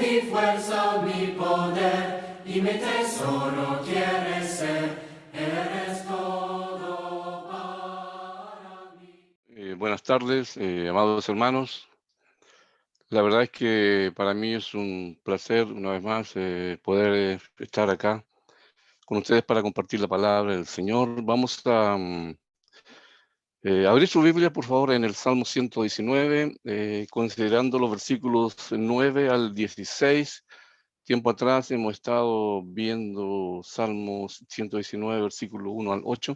mi fuerza, mi poder, y mi tesoro quieres ser. Eres todo para mí. Buenas tardes, amados hermanos. La verdad es que para mí es un placer, una vez más, poder estar acá con ustedes para compartir la palabra del Señor. Vamos a abrir su Biblia, por favor, en el Salmo 119, considerando los versículos 9 al 16. Tiempo atrás hemos estado viendo Salmos 119, versículo 1 al 8.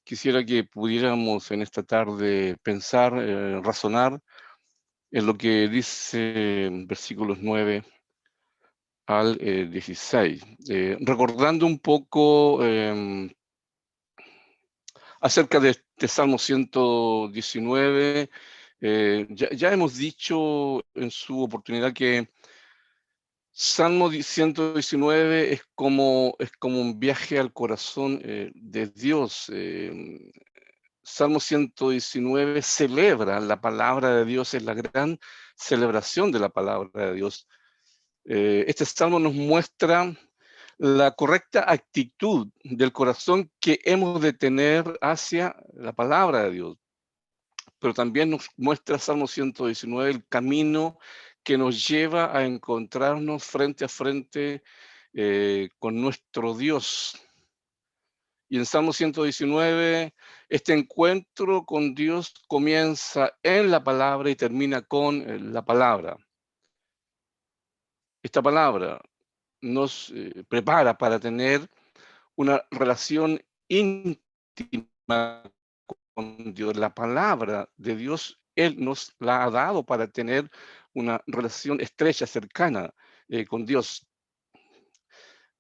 Quisiera que pudiéramos en esta tarde pensar, razonar en lo que dice versículos 9 al 16, recordando un poco acerca de este Salmo 119. Ya hemos dicho en su oportunidad que Salmo 119 es como un viaje al corazón de Dios. Salmo 119 celebra la palabra de Dios, es la gran celebración de la palabra de Dios. Este salmo nos muestra la correcta actitud del corazón que hemos de tener hacia la palabra de Dios, pero también nos muestra Salmo 119 el camino que nos lleva a encontrarnos frente a frente con nuestro Dios. Y en Salmo 119, este encuentro con Dios comienza en la palabra y termina con la palabra. Esta palabra nos prepara para tener una relación íntima con Dios. La palabra de Dios, Él nos la ha dado para tener una relación estrecha, cercana con Dios.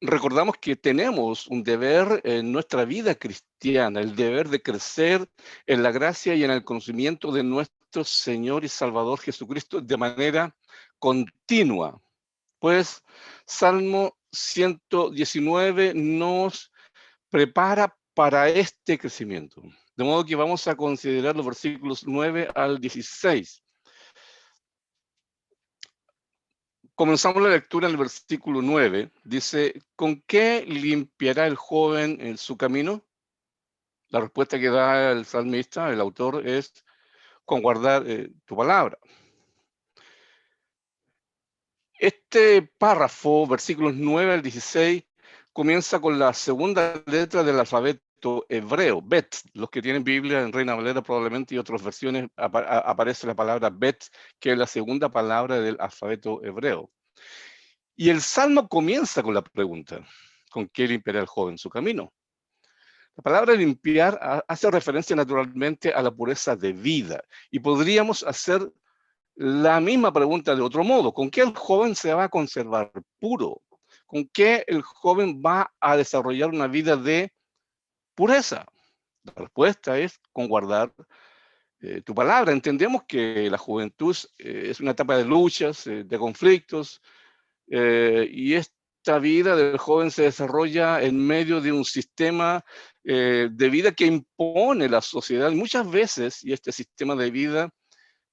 Recordamos que tenemos un deber en nuestra vida cristiana, el deber de crecer en la gracia y en el conocimiento de nuestro Señor y Salvador Jesucristo de manera continua. Pues Salmo 119 nos prepara para este crecimiento. De modo que vamos a considerar los versículos 9 al 16. Comenzamos la lectura en el versículo 9. Dice, ¿con qué limpiará el joven en su camino? La respuesta que da el salmista, el autor, es con guardar tu palabra. Este párrafo, versículos 9 al 16, comienza con la segunda letra del alfabeto hebreo, Bet. Los que tienen Biblia en Reina Valera probablemente y otras versiones aparece la palabra Bet, que es la segunda palabra del alfabeto hebreo. Y el salmo comienza con la pregunta, ¿con qué limpiará el joven su camino? La palabra limpiar hace referencia naturalmente a la pureza de vida. Y podríamos hacer la misma pregunta de otro modo. ¿Con qué el joven se va a conservar puro? ¿Con qué el joven va a desarrollar una vida de pureza? La respuesta es con guardar tu palabra. Entendemos que la juventud es una etapa de luchas, de conflictos, y esta vida del joven se desarrolla en medio de un sistema de vida que impone la sociedad. Muchas veces, y este sistema de vida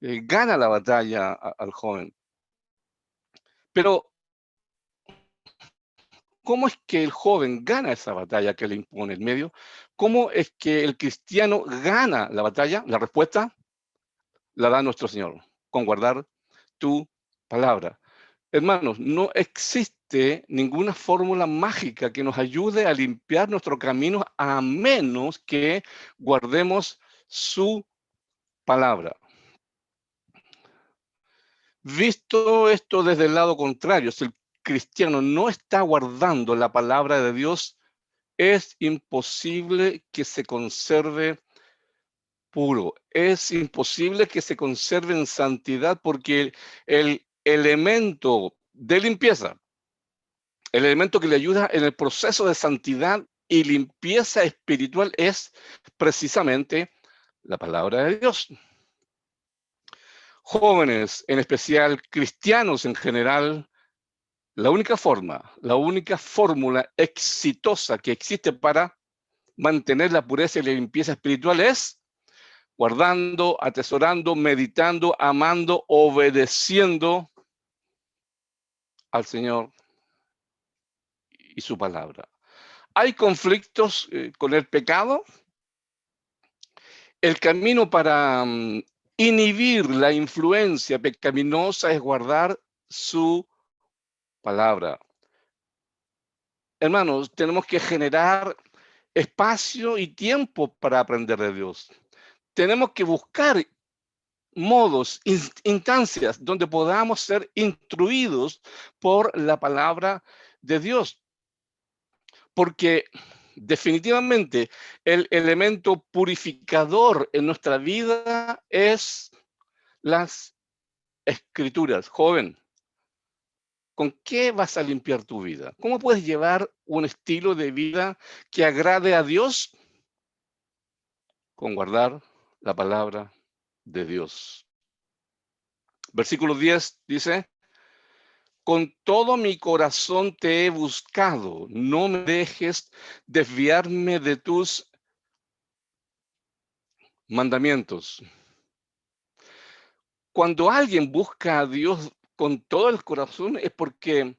gana la batalla al joven. Pero, ¿cómo es que el joven gana esa batalla que le impone el medio? ¿Cómo es que el cristiano gana la batalla? La respuesta la da nuestro Señor, con guardar tu palabra. Hermanos, no existe ninguna fórmula mágica que nos ayude a limpiar nuestro camino a menos que guardemos su palabra. Visto esto desde el lado contrario, si el cristiano no está guardando la palabra de Dios, es imposible que se conserve puro, es imposible que se conserve en santidad porque el elemento de limpieza, el elemento que le ayuda en el proceso de santidad y limpieza espiritual es precisamente la palabra de Dios. Jóvenes, en especial cristianos en general, la única forma, la única fórmula exitosa que existe para mantener la pureza y la limpieza espiritual es guardando, atesorando, meditando, amando, obedeciendo al Señor y su palabra. ¿Hay conflictos con el pecado? El camino para inhibir la influencia pecaminosa es guardar su palabra. Hermanos, tenemos que generar espacio y tiempo para aprender de Dios. Tenemos que buscar modos, instancias donde podamos ser instruidos por la palabra de Dios. Porque definitivamente el elemento purificador en nuestra vida es las escrituras. Joven, ¿con qué vas a limpiar tu vida? ¿Cómo puedes llevar un estilo de vida que agrade a Dios? Con guardar la palabra de Dios. Versículo 10 dice, con todo mi corazón te he buscado, no me dejes desviarme de tus mandamientos. Cuando alguien busca a Dios con todo el corazón es porque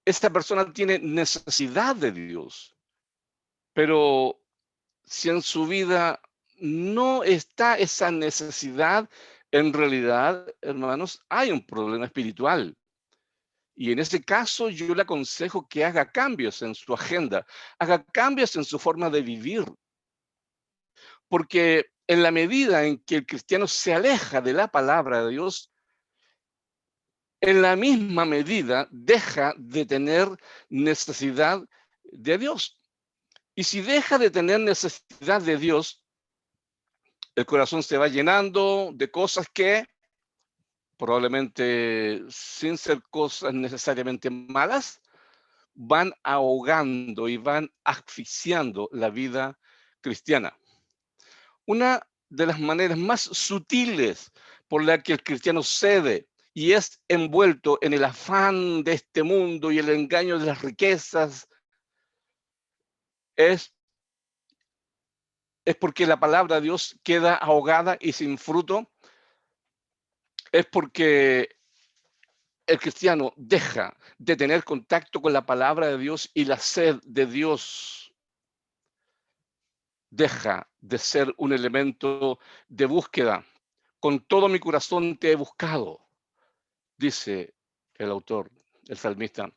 esta persona tiene necesidad de Dios. Pero si en su vida no está esa necesidad, en realidad, hermanos, hay un problema espiritual. Y en ese caso yo le aconsejo que haga cambios en su agenda, haga cambios en su forma de vivir. Porque en la medida en que el cristiano se aleja de la palabra de Dios, en la misma medida deja de tener necesidad de Dios. Y si deja de tener necesidad de Dios, el corazón se va llenando de cosas que probablemente sin ser cosas necesariamente malas, van ahogando y van asfixiando la vida cristiana. Una de las maneras más sutiles por la que el cristiano cede y es envuelto en el afán de este mundo y el engaño de las riquezas es porque la palabra de Dios queda ahogada y sin fruto, es porque el cristiano deja de tener contacto con la palabra de Dios y la sed de Dios deja de ser un elemento de búsqueda. Con todo mi corazón te he buscado, dice el autor, el salmista.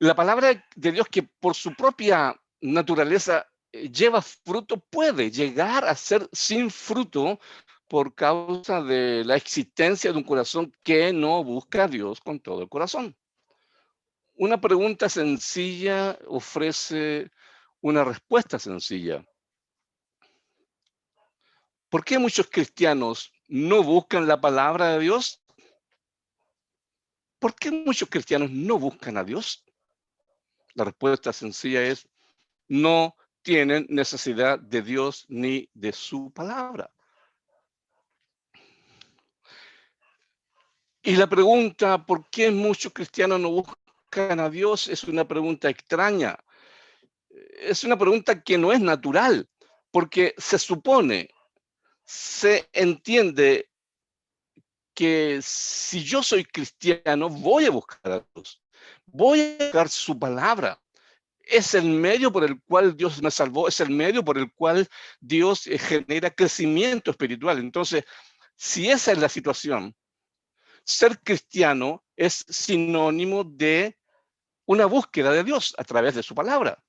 La palabra de Dios, que por su propia naturaleza lleva fruto, puede llegar a ser sin fruto por causa de la existencia de un corazón que no busca a Dios con todo el corazón. Una pregunta sencilla ofrece una respuesta sencilla. ¿Por qué muchos cristianos no buscan la palabra de Dios? ¿Por qué muchos cristianos no buscan a Dios? La respuesta sencilla es, no tienen necesidad de Dios ni de su palabra. Y la pregunta, ¿por qué muchos cristianos no buscan a Dios? Es una pregunta extraña. Es una pregunta que no es natural, porque se supone, se entiende que si yo soy cristiano, voy a buscar a Dios, voy a buscar su palabra. Es el medio por el cual Dios me salvó, es el medio por el cual Dios genera crecimiento espiritual. Entonces, si esa es la situación, ser cristiano es sinónimo de una búsqueda de Dios a través de su palabra.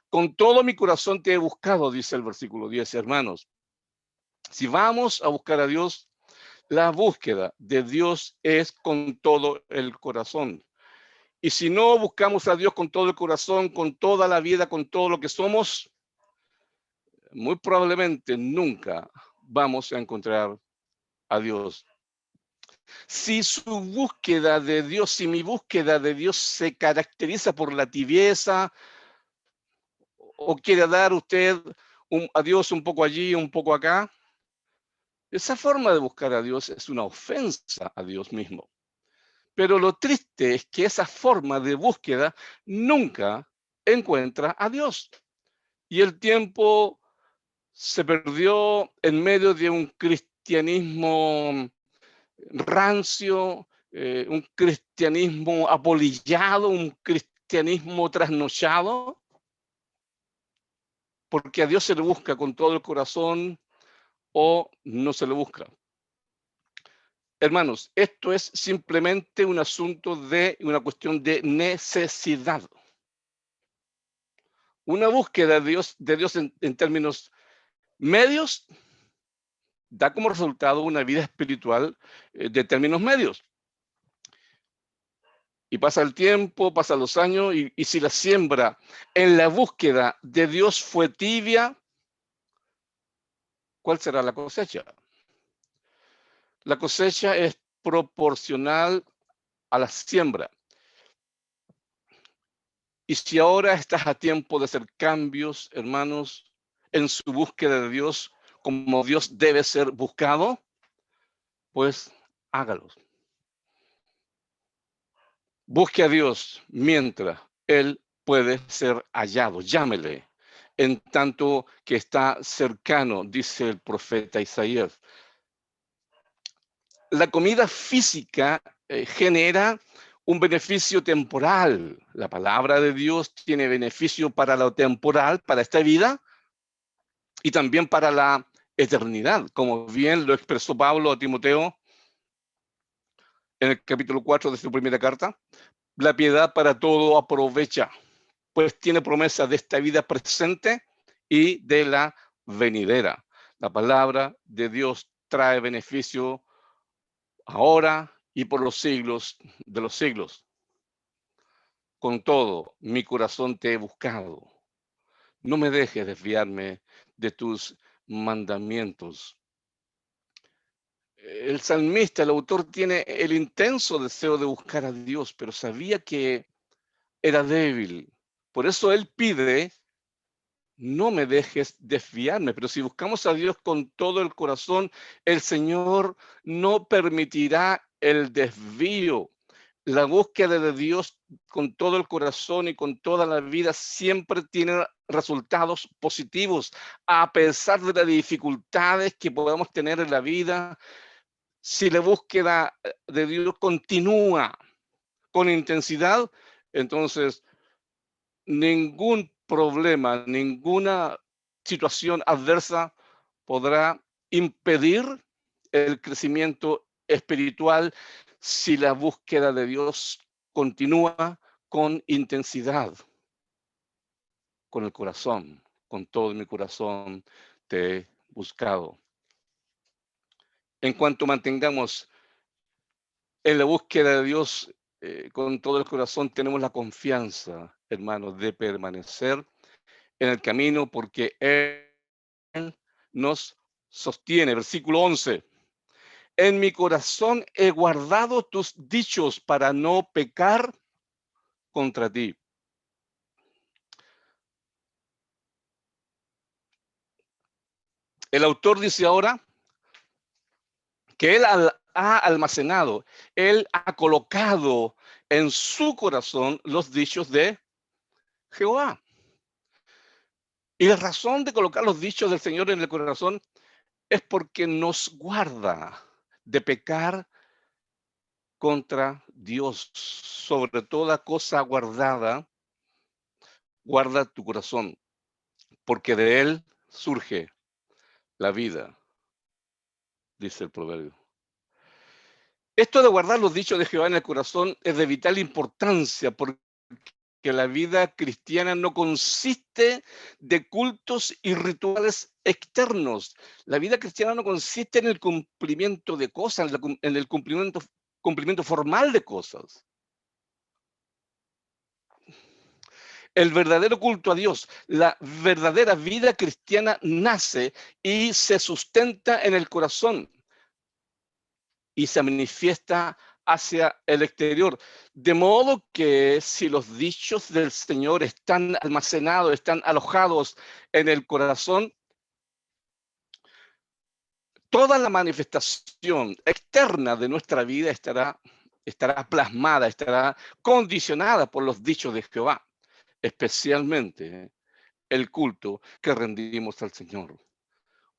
Con todo mi corazón te he buscado, dice el versículo 10, hermanos. Si vamos a buscar a Dios, la búsqueda de Dios es con todo el corazón. Y si no buscamos a Dios con todo el corazón, con toda la vida, con todo lo que somos, muy probablemente nunca vamos a encontrar a Dios. Si su búsqueda de Dios, si mi búsqueda de Dios se caracteriza por la tibieza, o quiere dar usted a Dios un poco allí, un poco acá, esa forma de buscar a Dios es una ofensa a Dios mismo. Pero lo triste es que esa forma de búsqueda nunca encuentra a Dios. Y el tiempo se perdió en medio de un cristianismo rancio un cristianismo apolillado, un cristianismo trasnochado, porque a Dios se le busca con todo el corazón o no se le busca. Hermanos, esto es simplemente un asunto de una cuestión de necesidad. Una búsqueda de Dios en términos medios da como resultado una vida espiritual de términos medios. Y pasa el tiempo, pasan los años, y si la siembra en la búsqueda de Dios fue tibia, ¿cuál será la cosecha? La cosecha es proporcional a la siembra. Y si ahora estás a tiempo de hacer cambios, hermanos, en su búsqueda de Dios, como Dios debe ser buscado, pues hágalos. Busque a Dios mientras Él puede ser hallado. Llámele en tanto que está cercano, dice el profeta Isaías. La comida física genera un beneficio temporal. La palabra de Dios tiene beneficio para lo temporal, para esta vida, y también para la eternidad, como bien lo expresó Pablo a Timoteo en el capítulo 4 de su primera carta. La piedad para todo aprovecha, pues tiene promesa de esta vida presente y de la venidera. La palabra de Dios trae beneficio ahora y por los siglos de los siglos. Con todo, mi corazón te he buscado. No me dejes desviarme de tus mandamientos. El salmista, el autor, tiene el intenso deseo de buscar a Dios, pero sabía que era débil. Por eso él pide, no me dejes desviarme. Pero si buscamos a Dios con todo el corazón, el Señor no permitirá el desvío. La búsqueda de Dios con todo el corazón y con toda la vida siempre tiene resultados positivos, a pesar de las dificultades que podamos tener en la vida. Si la búsqueda de Dios continúa con intensidad, entonces ningún problema, ninguna situación adversa podrá impedir el crecimiento espiritual si la búsqueda de Dios continúa con intensidad, con el corazón, con todo mi corazón te he buscado. En cuanto mantengamos en la búsqueda de Dios con todo el corazón, tenemos la confianza, hermanos, de permanecer en el camino porque Él nos sostiene. Versículo 11. En mi corazón he guardado tus dichos para no pecar contra ti. El autor dice ahora que él ha almacenado, él ha colocado en su corazón los dichos de Jehová. Y la razón de colocar los dichos del Señor en el corazón es porque nos guarda de pecar contra Dios. Sobre toda cosa guardada, guarda tu corazón, porque de él surge la vida, dice el proverbio. Esto de guardar los dichos de Jehová en el corazón es de vital importancia, porque la vida cristiana no consiste de cultos y rituales externos. La vida cristiana no consiste en el cumplimiento de cosas, en el cumplimiento formal de cosas. El verdadero culto a Dios, la verdadera vida cristiana nace y se sustenta en el corazón y se manifiesta hacia el exterior. De modo que si los dichos del Señor están almacenados, están alojados en el corazón, toda la manifestación externa de nuestra vida estará plasmada, estará condicionada por los dichos de Jehová, especialmente el culto que rendimos al Señor.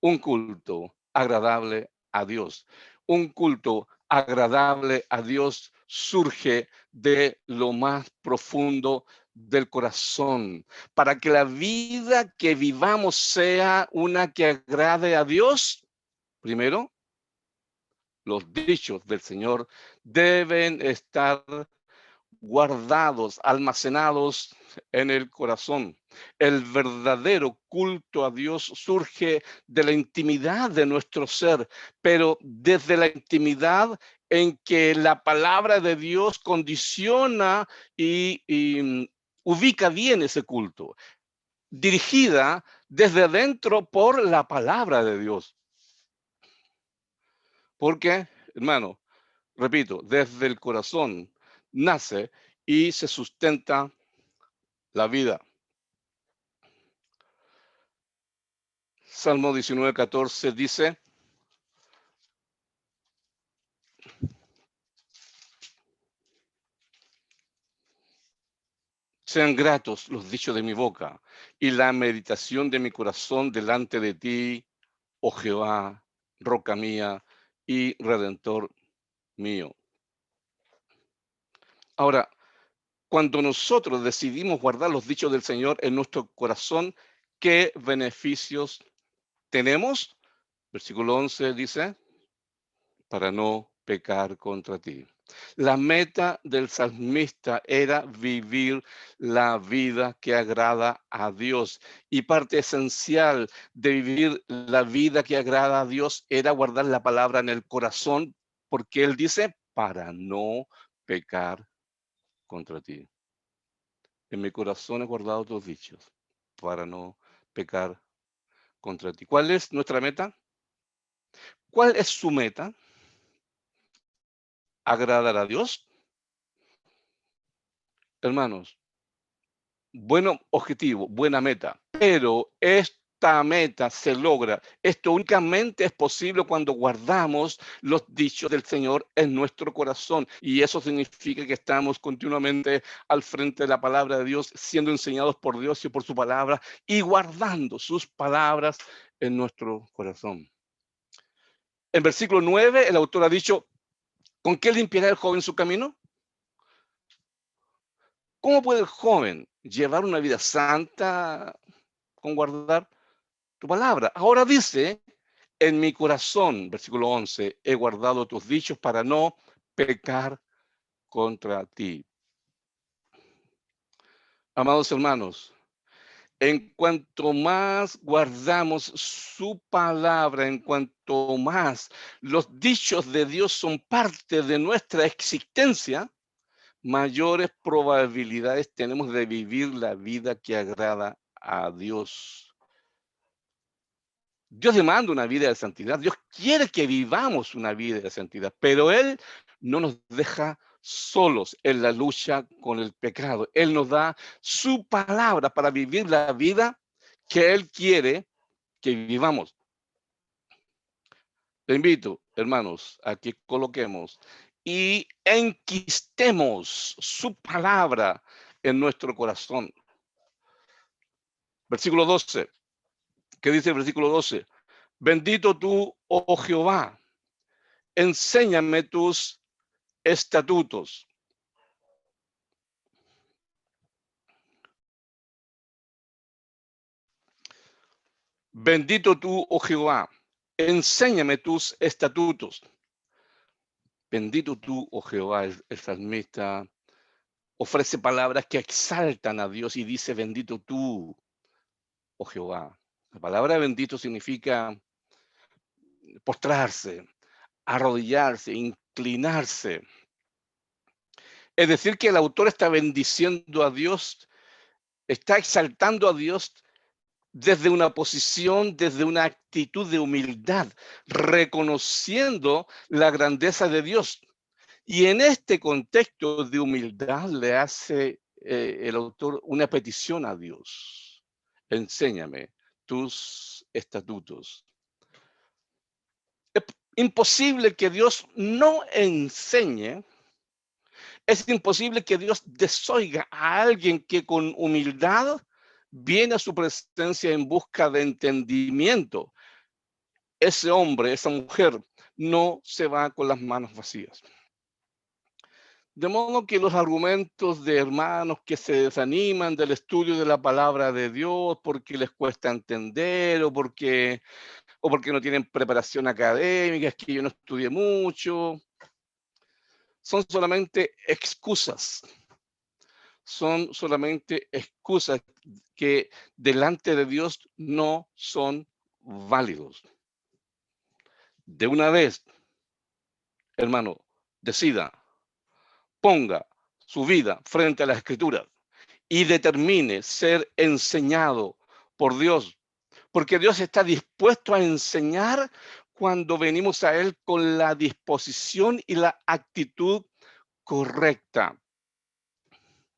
Un culto agradable a Dios, un culto agradable a Dios surge de lo más profundo del corazón. Para que la vida que vivamos sea una que agrade a Dios, primero, los dichos del Señor deben estar guardados, almacenados en el corazón. El verdadero culto a Dios surge de la intimidad de nuestro ser, pero desde la intimidad en que la palabra de Dios condiciona y ubica bien ese culto, dirigida desde adentro por la palabra de Dios. Porque, hermano, repito, desde el corazón nace y se sustenta la vida. Salmo 19:14 dice: sean gratos los dichos de mi boca y la meditación de mi corazón delante de ti, oh Jehová, roca mía y redentor mío. Ahora, cuando nosotros decidimos guardar los dichos del Señor en nuestro corazón, ¿qué beneficios tenemos? Versículo 11 dice: para no pecar contra ti. La meta del salmista era vivir la vida que agrada a Dios. Y parte esencial de vivir la vida que agrada a Dios era guardar la palabra en el corazón, porque él dice, para no pecar contra ti. En mi corazón he guardado tus dichos, para no pecar contra ti. ¿Cuál es nuestra meta? ¿Cuál es su meta? ¿Agradar a Dios? Hermanos, bueno objetivo, buena meta, pero esta meta se logra. Esto únicamente es posible cuando guardamos los dichos del Señor en nuestro corazón. Y eso significa que estamos continuamente al frente de la palabra de Dios, siendo enseñados por Dios y por su palabra y guardando sus palabras en nuestro corazón. En versículo 9, el autor ha dicho, ¿con qué limpiará el joven su camino? ¿Cómo puede el joven llevar una vida santa con guardar tu palabra? Ahora dice, en mi corazón, versículo 11, he guardado tus dichos para no pecar contra ti. Amados hermanos, en cuanto más guardamos su palabra, en cuanto más los dichos de Dios son parte de nuestra existencia, mayores probabilidades tenemos de vivir la vida que agrada a Dios. Dios demanda una vida de santidad. Dios quiere que vivamos una vida de santidad, pero Él no nos deja solos en la lucha con el pecado. Él nos da su palabra para vivir la vida que Él quiere que vivamos. Te invito, hermanos, a que coloquemos y enquistemos su palabra en nuestro corazón. Versículo 12. ¿Qué dice el versículo 12? Bendito tú, oh Jehová, enséñame tus estatutos. Bendito tú, oh Jehová, enséñame tus estatutos. Bendito tú, oh Jehová, el salmista ofrece palabras que exaltan a Dios y dice, bendito tú, oh Jehová. La palabra bendito significa postrarse, arrodillarse, inclinarse. Es decir, que el autor está bendiciendo a Dios, está exaltando a Dios desde una posición, desde una actitud de humildad, reconociendo la grandeza de Dios. Y en este contexto de humildad le hace el autor una petición a Dios. Enséñame tus estatutos. Es imposible que Dios no enseñe. Es imposible que Dios desoiga a alguien que con humildad viene a su presencia en busca de entendimiento. Ese hombre, esa mujer, no se va con las manos vacías. De modo que los argumentos de hermanos que se desaniman del estudio de la palabra de Dios porque les cuesta entender o porque no tienen preparación académica, es que yo no estudié mucho, son solamente excusas. Son solamente excusas que delante de Dios no son válidos. De una vez, hermano, decida, ponga su vida frente a las Escrituras y determine ser enseñado por Dios, porque Dios está dispuesto a enseñar cuando venimos a Él con la disposición y la actitud correcta.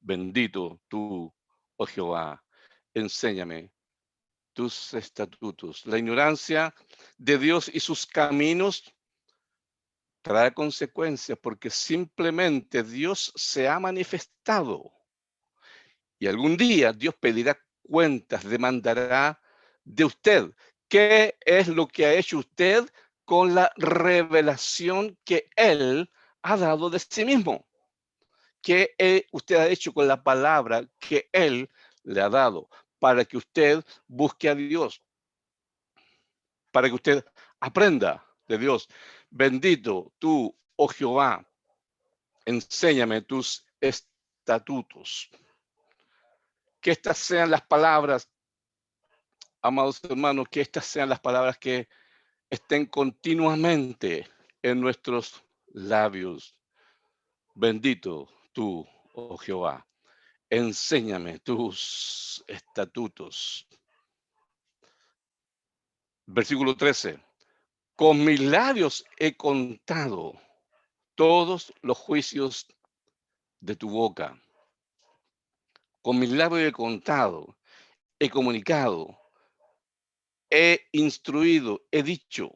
Bendito tú, oh Jehová, enséñame tus estatutos. La ignorancia de Dios y sus caminos trae consecuencias porque simplemente Dios se ha manifestado y algún día Dios pedirá cuentas, demandará de usted. ¿Qué es lo que ha hecho usted con la revelación que Él ha dado de sí mismo? ¿Qué usted ha hecho con la palabra que Él le ha dado para que usted busque a Dios? Para que usted aprenda de Dios. Bendito tú, oh Jehová, enséñame tus estatutos. Que estas sean las palabras, amados hermanos, que estas sean las palabras que estén continuamente en nuestros labios. Bendito tú, oh Jehová, enséñame tus estatutos. Versículo 13. Con mis labios he contado todos los juicios de tu boca. Con mis labios he contado, he comunicado, he instruido, he dicho.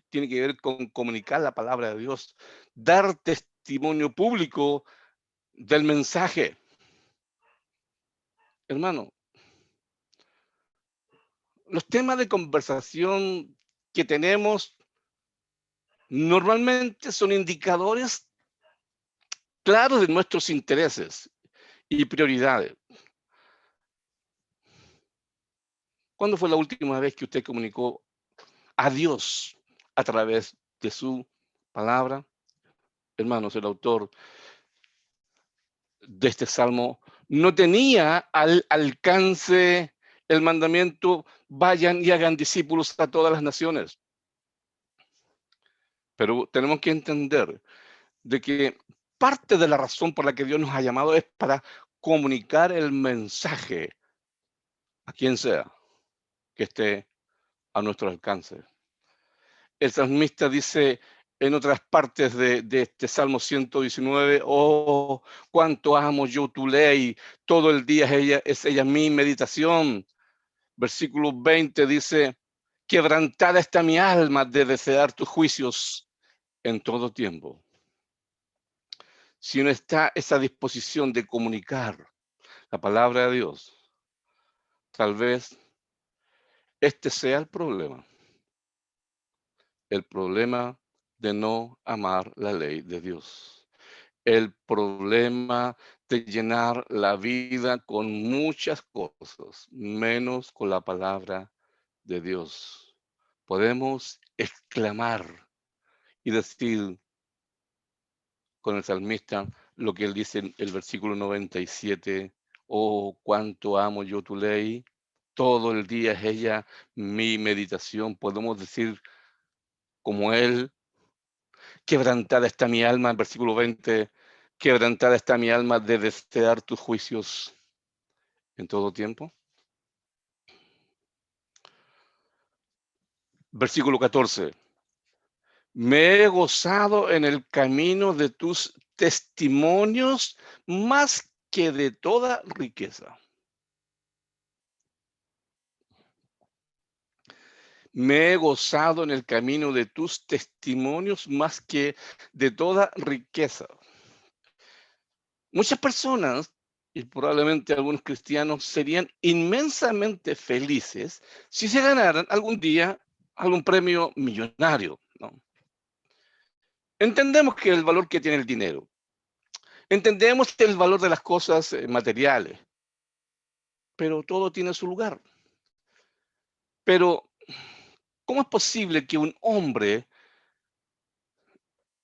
Tiene que ver con comunicar la palabra de Dios, dar testimonio público del mensaje. Hermano, los temas de conversación que tenemos normalmente son indicadores claros de nuestros intereses y prioridades. ¿Cuándo fue la última vez que usted comunicó a Dios a través de su palabra? Hermanos, el autor de este salmo no tenía al alcance el mandamiento, vayan y hagan discípulos a todas las naciones. Pero tenemos que entender de que parte de la razón por la que Dios nos ha llamado es para comunicar el mensaje a quien sea que esté a nuestro alcance. El salmista dice en otras partes de este Salmo 119, oh, cuánto amo yo tu ley, todo el día es ella mi meditación. Versículo 20 dice, quebrantada está mi alma de desear tus juicios en todo tiempo. Si no está esa disposición de comunicar la palabra de Dios, tal vez este sea el problema de no amar la ley de Dios, el problema de llenar la vida con muchas cosas, menos con la palabra de Dios. Podemos exclamar y decir con el salmista lo que él dice en el versículo 97, oh, cuánto amo yo tu ley, todo el día es ella mi meditación. Podemos decir como él, quebrantada está mi alma, en versículo 20, quebrantada está mi alma de desear tus juicios en todo tiempo. Versículo 14, me he gozado en el camino de tus testimonios más que de toda riqueza. Me he gozado en el camino de tus testimonios más que de toda riqueza. Muchas personas, y probablemente algunos cristianos, serían inmensamente felices si se ganaran algún día algún premio millonario, ¿no? Entendemos que el valor que tiene el dinero. Entendemos el valor de las cosas materiales. Pero todo tiene su lugar. Pero, ¿cómo es posible que un hombre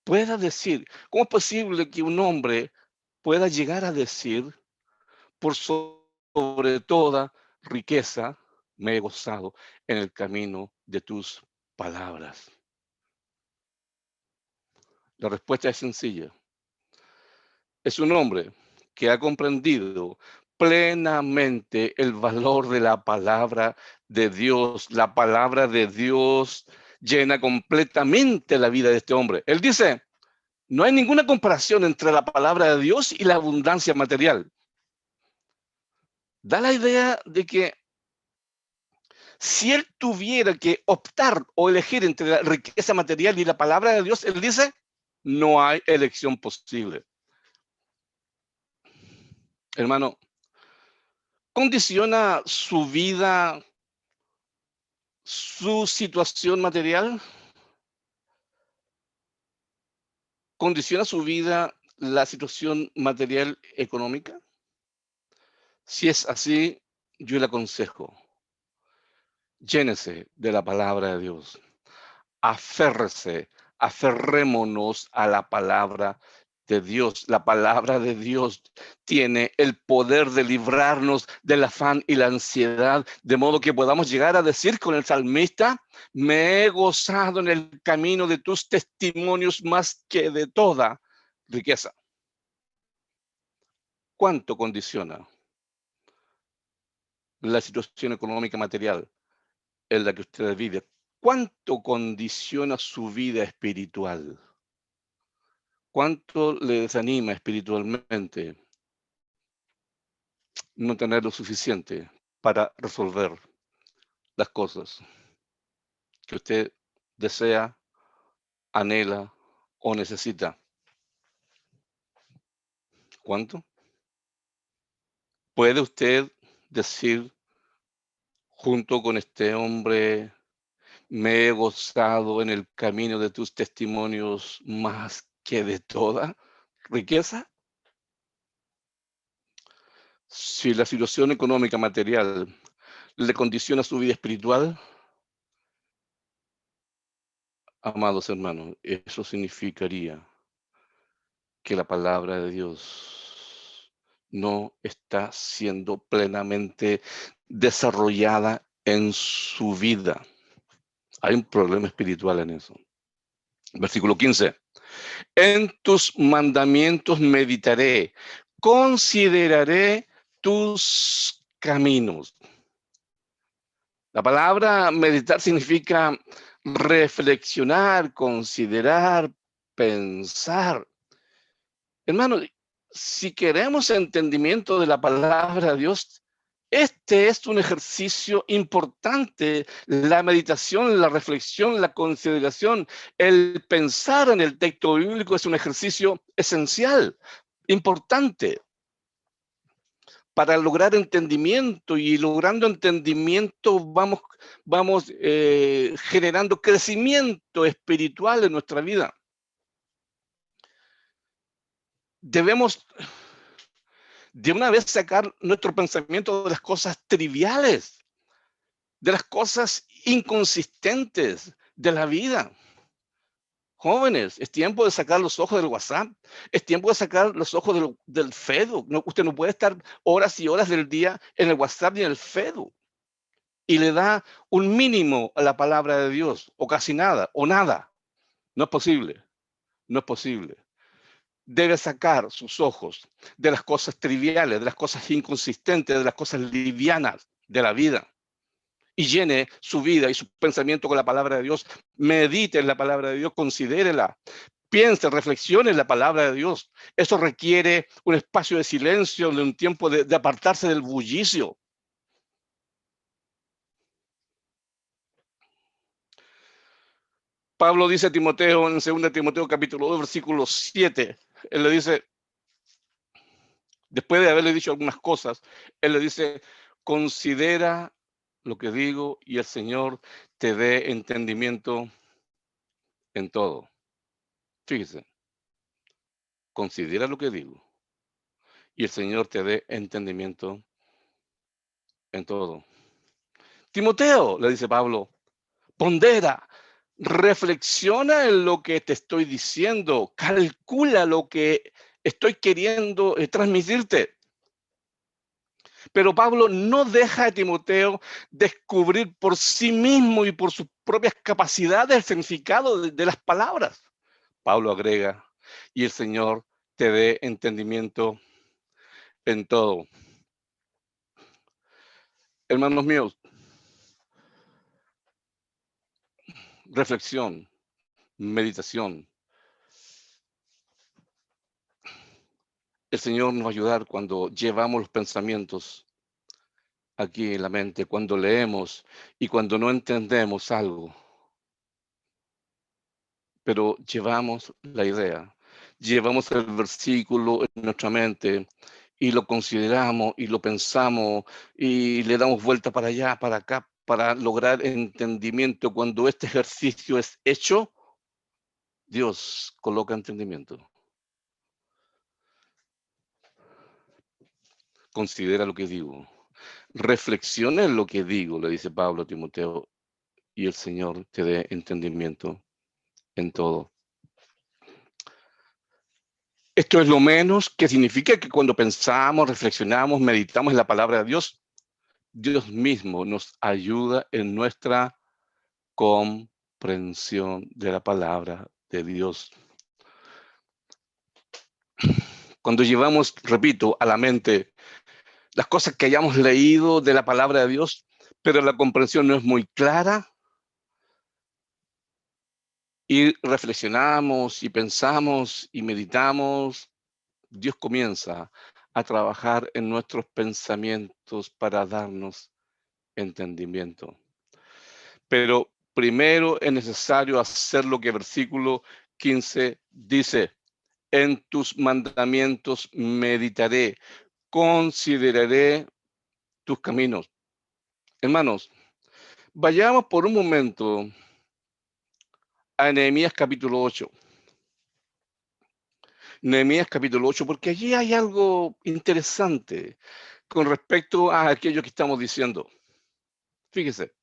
pueda decir, cómo es posible que un hombre pueda llegar a decir, por sobre toda riqueza me he gozado en el camino de tus palabras? La respuesta es sencilla. Es un hombre que ha comprendido plenamente el valor de la palabra de Dios. La palabra de Dios llena completamente la vida de este hombre. Él dice, no hay ninguna comparación entre la palabra de Dios y la abundancia material. Da la idea de que si él tuviera que optar o elegir entre la riqueza material y la palabra de Dios, él dice, no hay elección posible. Hermano, ¿condiciona su vida, su situación material? ¿Condiciona su vida la situación material económica? Si es así, yo le aconsejo, llénese de la palabra de Dios. Aférrese, aferrémonos a la palabra de Dios. La palabra de Dios tiene el poder de librarnos del afán y la ansiedad, de modo que podamos llegar a decir con el salmista, me he gozado en el camino de tus testimonios más que de toda riqueza. ¿Cuánto condiciona la situación económica material en la que usted vive? ¿Cuánto condiciona su vida espiritual? ¿Cuánto le desanima espiritualmente no tener lo suficiente para resolver las cosas que usted desea, anhela o necesita? ¿Cuánto? ¿Puede usted decir junto con este hombre, me he gozado en el camino de tus testimonios más que de toda riqueza? Si la situación económica material le condiciona su vida espiritual, amados hermanos, eso significaría que la palabra de Dios no está siendo plenamente desarrollada en su vida. Hay un problema espiritual en eso. Versículo 15. En tus mandamientos meditaré, consideraré tus caminos. La palabra meditar significa reflexionar, considerar, pensar. Hermano, si queremos entendimiento de la palabra de Dios, este es un ejercicio importante, la meditación, la reflexión, la consideración, el pensar en el texto bíblico es un ejercicio esencial, importante para lograr entendimiento, y logrando entendimiento vamos generando crecimiento espiritual en nuestra vida. Debemos de una vez sacar nuestro pensamiento de las cosas triviales, de las cosas inconsistentes de la vida. Jóvenes, es tiempo de sacar los ojos del WhatsApp, es tiempo de sacar los ojos del Facebook. No, usted no puede estar horas y horas del día en el WhatsApp ni en el Facebook. Y le da un mínimo a la palabra de Dios, o casi nada, o nada. No es posible, no es posible. Debe sacar sus ojos de las cosas triviales, de las cosas inconsistentes, de las cosas livianas de la vida, y llene su vida y su pensamiento con la palabra de Dios. Medite en la palabra de Dios, considérela, piense, reflexione en la palabra de Dios. Eso requiere un espacio de silencio, de un tiempo de apartarse del bullicio. Pablo dice a Timoteo en 2 Timoteo capítulo 2, versículo 7, él le dice, después de haberle dicho algunas cosas, él le dice, considera lo que digo y el Señor te dé entendimiento en todo. Fíjese, considera lo que digo y el Señor te dé entendimiento en todo. Timoteo, le dice Pablo, pondera, reflexiona en lo que te estoy diciendo, calcula lo que estoy queriendo transmitirte. Pero Pablo no deja a Timoteo descubrir por sí mismo y por sus propias capacidades el significado de las palabras. Pablo agrega, y el Señor te dé entendimiento en todo. Hermanos míos, reflexión, meditación. El Señor nos va a ayudar cuando llevamos los pensamientos aquí en la mente, cuando leemos y cuando no entendemos algo. Pero llevamos la idea, llevamos el versículo en nuestra mente y lo consideramos y lo pensamos y le damos vuelta para allá, para acá, para lograr entendimiento. Cuando este ejercicio es hecho, Dios coloca entendimiento. Considera lo que digo. Reflexiona en lo que digo, le dice Pablo a Timoteo, y el Señor te dé entendimiento en todo. Esto es lo menos que significa que cuando pensamos, reflexionamos, meditamos en la palabra de Dios, Dios mismo nos ayuda en nuestra comprensión de la palabra de Dios. Cuando llevamos, repito, a la mente las cosas que hayamos leído de la palabra de Dios, pero la comprensión no es muy clara, y reflexionamos y pensamos y meditamos, Dios comienza a trabajar en nuestros pensamientos para darnos entendimiento. Pero primero es necesario hacer lo que el versículo 15 dice: en tus mandamientos meditaré, consideraré tus caminos. Hermanos, vayamos por un momento a Nehemías capítulo 8. Nehemías capítulo 8, porque allí hay algo interesante con respecto a aquello que estamos diciendo. Fíjese,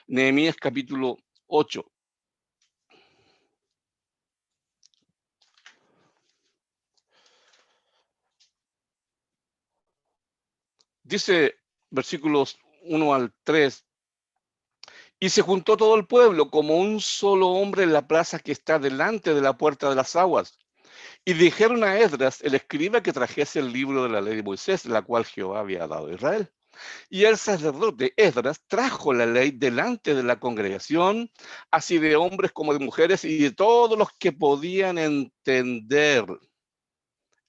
Nehemías capítulo 8. Dice versículos 1 al 3. Y se juntó todo el pueblo como un solo hombre en la plaza que está delante de la puerta de las aguas. Y dijeron a Esdras, el escriba, que trajese el libro de la ley de Moisés, la cual Jehová había dado a Israel. Y el sacerdote Esdras trajo la ley delante de la congregación, así de hombres como de mujeres y de todos los que podían entender,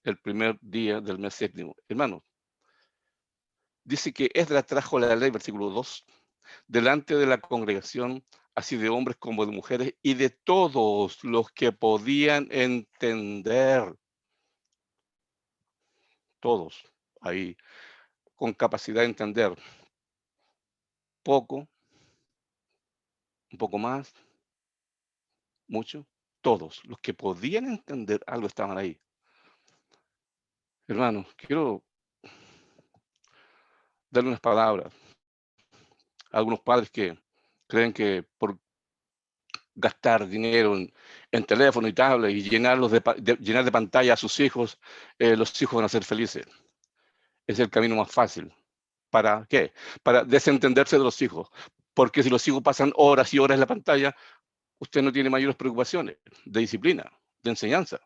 el primer día del mes séptimo. Hermanos, dice que Esdras trajo la ley, versículo 2, delante de la congregación, así de hombres como de mujeres y de todos los que podían entender. Todos ahí, con capacidad de entender. Poco, un poco más, mucho, todos los que podían entender algo estaban ahí. Hermanos, quiero darle unas palabras a algunos padres que creen que por gastar dinero en teléfono y tablet y llenarlos llenar de pantalla a sus hijos, los hijos van a ser felices. Es el camino más fácil. ¿Para qué? Para desentenderse de los hijos. Porque si los hijos pasan horas y horas en la pantalla, usted no tiene mayores preocupaciones de disciplina, de enseñanza.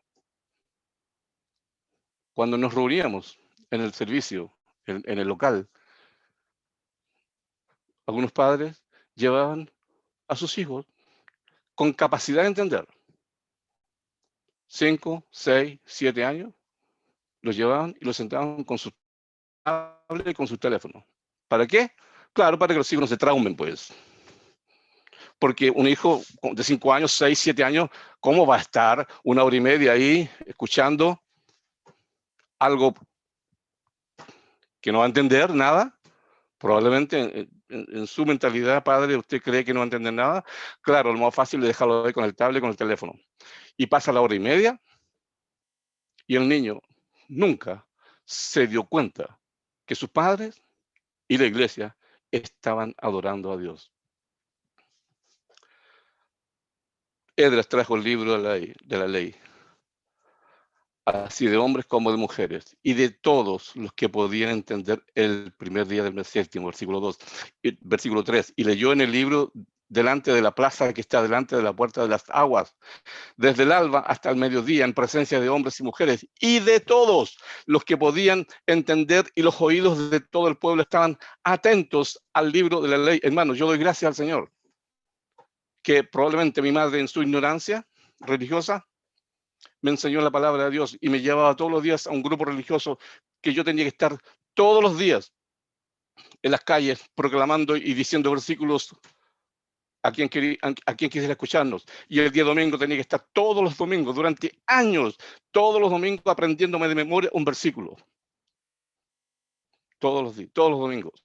Cuando nos reuníamos en el servicio, en el local, algunos padres llevaban a sus hijos con capacidad de entender. 5, 6, 7 años, los llevaban y los sentaban con su tablet y con su teléfono. ¿Para qué? Claro, para que los hijos no se traumen, pues. Porque un hijo de 5 años, 6, 7 años, ¿cómo va a estar 1 hora y media ahí escuchando algo que no va a entender nada? Probablemente en su mentalidad, padre, usted cree que no va a entender nada. Claro, lo más fácil es dejarlo ahí con el tablet, con el teléfono. Y pasa la hora y media y el niño nunca se dio cuenta que sus padres y la iglesia estaban adorando a Dios. Esdras trajo el libro de la ley, así de hombres como de mujeres, y de todos los que podían entender el primer día del mes séptimo, versículo 2, versículo 3, y leyó en el libro delante de la plaza que está delante de la puerta de las aguas, desde el alba hasta el mediodía, en presencia de hombres y mujeres, y de todos los que podían entender, y los oídos de todo el pueblo estaban atentos al libro de la ley. Hermanos, yo doy gracias al Señor, que probablemente mi madre en su ignorancia religiosa me enseñó la palabra de Dios y me llevaba todos los días a un grupo religioso que yo tenía que estar todos los días en las calles proclamando y diciendo versículos a quien quisiera escucharnos. Y el día domingo tenía que estar todos los domingos, durante años, todos los domingos aprendiéndome de memoria un versículo. Todos los domingos.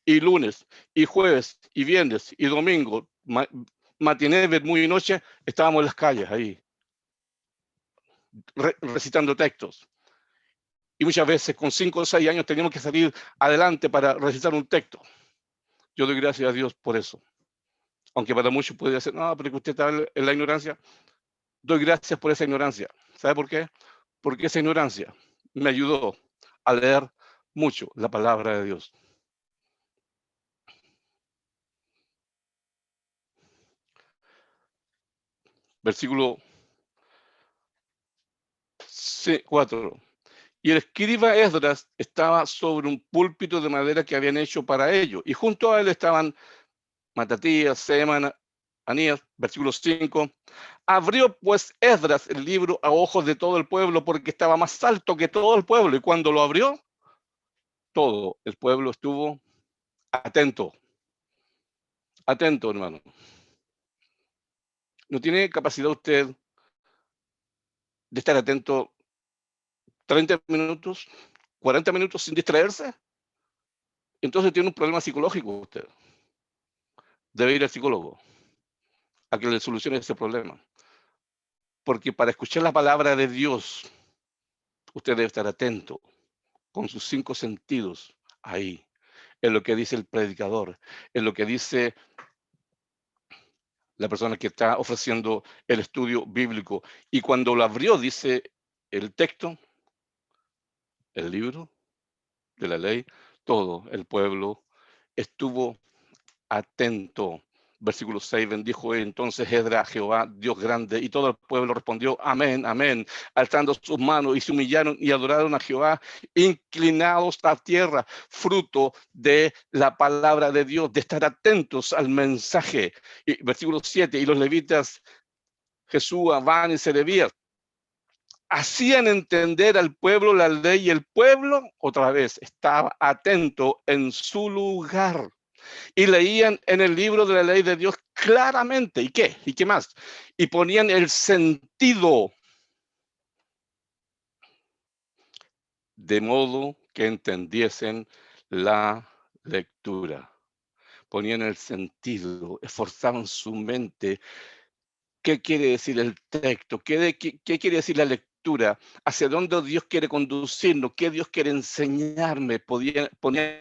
Y lunes, y jueves, y viernes, y domingo, matiné, muy y noche, estábamos en las calles ahí, recitando textos. Y muchas veces con 5 o 6 años teníamos que salir adelante para recitar un texto. Yo doy gracias a Dios por eso. Aunque para muchos puede decir, no, pero que usted está en la ignorancia. Doy gracias por esa ignorancia. ¿Sabe por qué? Porque esa ignorancia me ayudó a leer mucho la palabra de Dios. Versículo 4. Y el escriba Esdras estaba sobre un púlpito de madera que habían hecho para ello. Y junto a él estaban Matatías, Semana, Anías, versículo 5. Abrió pues Esdras el libro a ojos de todo el pueblo porque estaba más alto que todo el pueblo. Y cuando lo abrió, todo el pueblo estuvo atento. Atento, hermano. ¿No tiene capacidad usted de estar atento 30 minutos, 40 minutos sin distraerse? Entonces tiene un problema psicológico usted. Debe ir al psicólogo a que le solucione ese problema. Porque para escuchar la palabra de Dios, usted debe estar atento con sus 5 sentidos ahí, en lo que dice el predicador, en lo que dice la persona que está ofreciendo el estudio bíblico. Y cuando lo abrió, dice el texto, el libro de la ley, todo el pueblo estuvo atento. Versículo 6, bendijo entonces Esdras a Jehová, Dios grande, y todo el pueblo respondió, amén, amén, alzando sus manos y se humillaron y adoraron a Jehová, inclinados a tierra, fruto de la palabra de Dios, de estar atentos al mensaje. Y versículo 7, y los levitas, Jesúa, Van y Serebías, hacían entender al pueblo la ley y el pueblo, otra vez, estaba atento en su lugar. Y leían en el libro de la ley de Dios claramente. ¿Y qué? ¿Y qué más? Y ponían el sentido de modo que entendiesen la lectura. Ponían el sentido, esforzaban su mente. ¿Qué quiere decir el texto? ¿Qué quiere decir la lectura? ¿Hacia dónde Dios quiere conducirnos? ¿Qué Dios quiere enseñarme? Ponían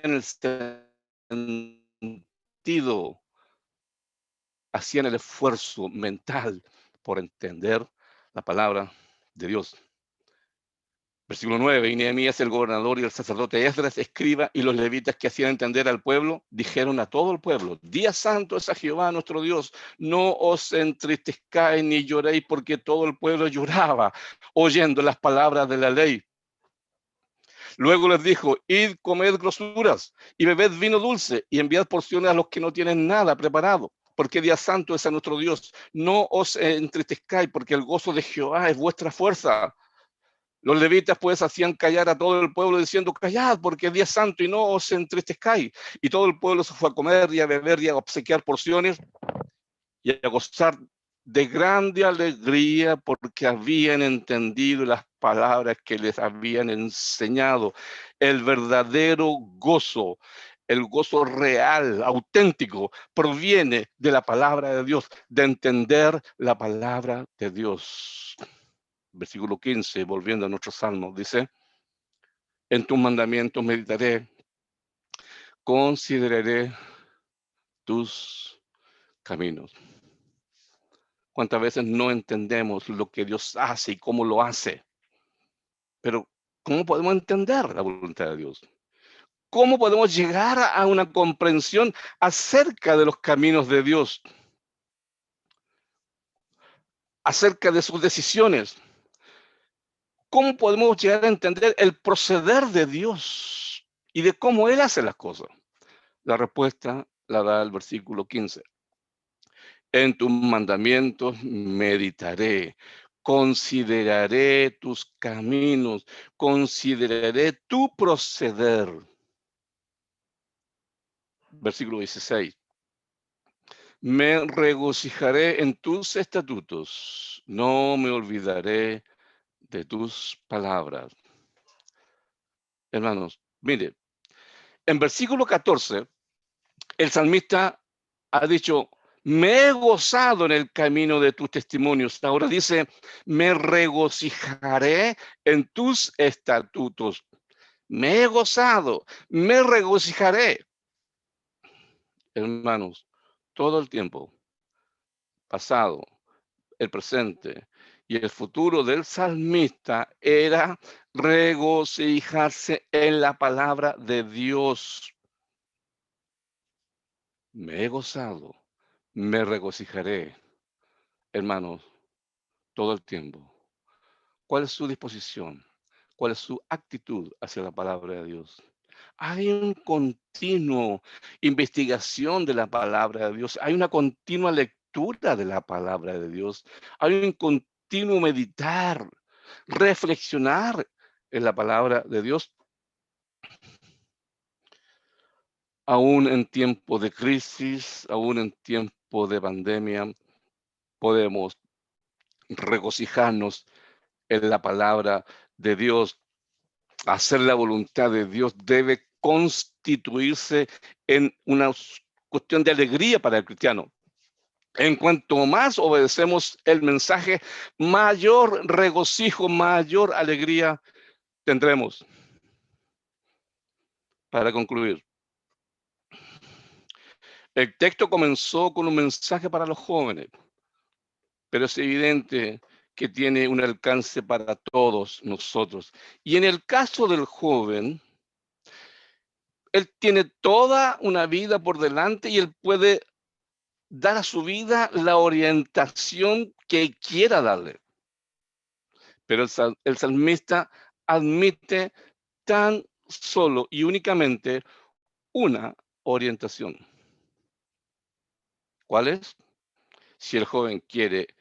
el sentido, hacían el esfuerzo mental por entender la palabra de Dios. Versículo 9, y Nehemías, el gobernador, y el sacerdote Esdras, escriba, y los levitas que hacían entender al pueblo, dijeron a todo el pueblo, día santo es a Jehová nuestro Dios, no os entristezcáis ni lloréis, porque todo el pueblo lloraba, oyendo las palabras de la ley. Luego les dijo, id, comed grosuras, y bebed vino dulce, y enviad porciones a los que no tienen nada preparado, porque día santo es a nuestro Dios. No os entristezcáis, porque el gozo de Jehová es vuestra fuerza. Los levitas pues hacían callar a todo el pueblo diciendo, callad porque es día santo y no os entristezcáis. Y todo el pueblo se fue a comer y a beber y a obsequiar porciones y a gozar de grande alegría porque habían entendido las palabras que les habían enseñado. El verdadero gozo, El gozo real, auténtico, proviene de la palabra de Dios, de entender la palabra de Dios. Versículo 15, volviendo a nuestro salmo, dice: en tus mandamientos meditaré, consideraré tus caminos. ¿Cuántas veces no entendemos lo que Dios hace y cómo lo hace? Pero, ¿cómo podemos entender la voluntad de Dios? ¿Cómo podemos llegar a una comprensión acerca de los caminos de Dios? Acerca de sus decisiones. ¿Cómo podemos llegar a entender el proceder de Dios y de cómo Él hace las cosas? La respuesta la da el versículo 15. En tus mandamientos meditaré, consideraré tus caminos, consideraré tu proceder. Versículo 16. Me regocijaré en tus estatutos, no me olvidaré de tus palabras. Hermanos, mire, en versículo 14, el salmista ha dicho: me he gozado en el camino de tus testimonios. Ahora dice: me regocijaré en tus estatutos. Me he gozado, me regocijaré. Hermanos, todo el tiempo, pasado, el presente y el futuro del salmista era regocijarse en la palabra de Dios. Me he gozado, me regocijaré, hermanos, todo el tiempo. ¿Cuál es su disposición? ¿Cuál es su actitud hacia la palabra de Dios? Hay un continuo investigación de la palabra de Dios. Hay una continua lectura de la palabra de Dios. Hay un continuo meditar, reflexionar en la palabra de Dios. Aún en tiempo de crisis, aún en tiempo de pandemia, podemos regocijarnos en la palabra de Dios. Hacer la voluntad de Dios debe constituirse en una cuestión de alegría para el cristiano. En cuanto más obedecemos el mensaje, mayor regocijo, mayor alegría tendremos. Para concluir, el texto comenzó con un mensaje para los jóvenes, pero es evidente que tiene un alcance para todos nosotros. Y en el caso del joven, él tiene toda una vida por delante y él puede dar a su vida la orientación que quiera darle. Pero el salmista admite tan solo y únicamente una orientación. ¿Cuál es? Si el joven quiere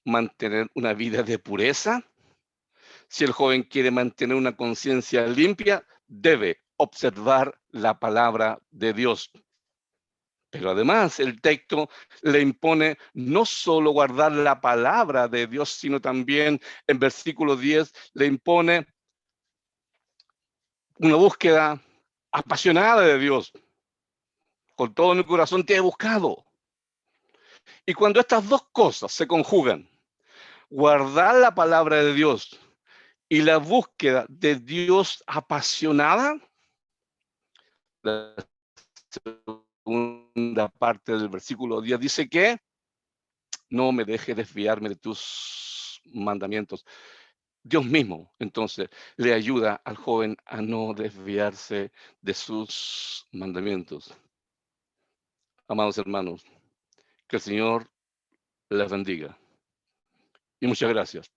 mantener una vida de pureza, si el joven quiere mantener una conciencia limpia, debe observar la palabra de Dios. Pero además el texto le impone no solo guardar la palabra de Dios, sino también en versículo 10 le impone una búsqueda apasionada de Dios. Con todo mi corazón te he buscado. Y cuando estas dos cosas se conjugan, guardar la palabra de Dios y la búsqueda de Dios apasionada, la segunda parte del versículo 10 dice que no me deje desviarme de tus mandamientos. Dios mismo, entonces, le ayuda al joven a no desviarse de sus mandamientos. Amados hermanos, que el Señor les bendiga. Y muchas gracias.